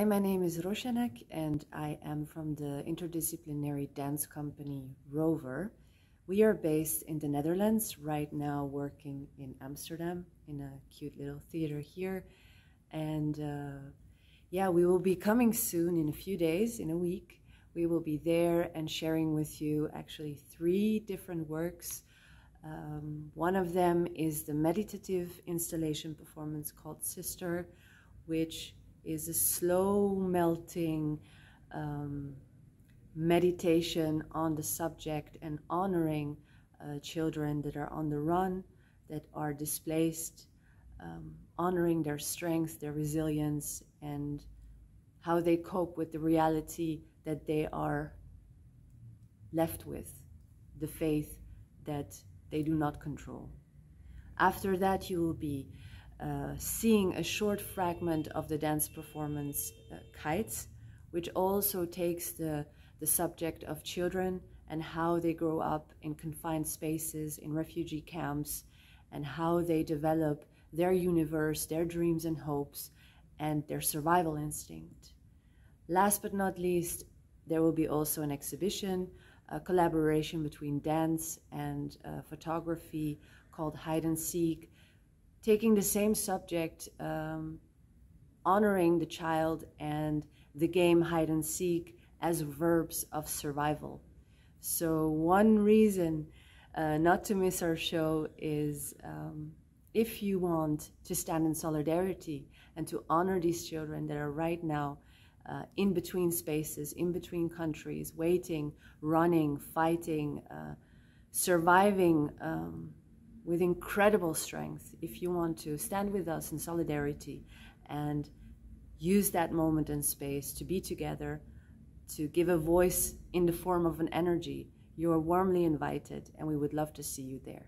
Hi, my name is Roshanak and I am from the interdisciplinary dance company Rover. We are based in the Netherlands, right now working in Amsterdam in a cute little theater here. And yeah, we will be coming soon in a few days, in a week. We will be there and sharing with you actually 3 different works. One of them is the meditative installation performance called Sister, which is a slow melting meditation on the subject and honoring children that are on the run, that are displaced, honoring their strength, their resilience, and how they cope with the reality that they are left with, the faith that they do not control. After that, you will be seeing a short fragment of the dance performance Kites, which also takes the subject of children and how they grow up in confined spaces, in refugee camps, and how they develop their universe, their dreams and hopes, and their survival instinct. Last but not least, there will be also an exhibition, a collaboration between dance and photography called Hide and Seek, taking the same subject, honoring the child and the game hide and seek as verbs of survival. So one reason not to miss our show is if you want to stand in solidarity and to honor these children that are right now in between spaces, in between countries, waiting, running, fighting, surviving, with incredible strength. If you want to stand with us in solidarity and use that moment and space to be together, to give a voice in the form of an energy, you are warmly invited, and we would love to see you there.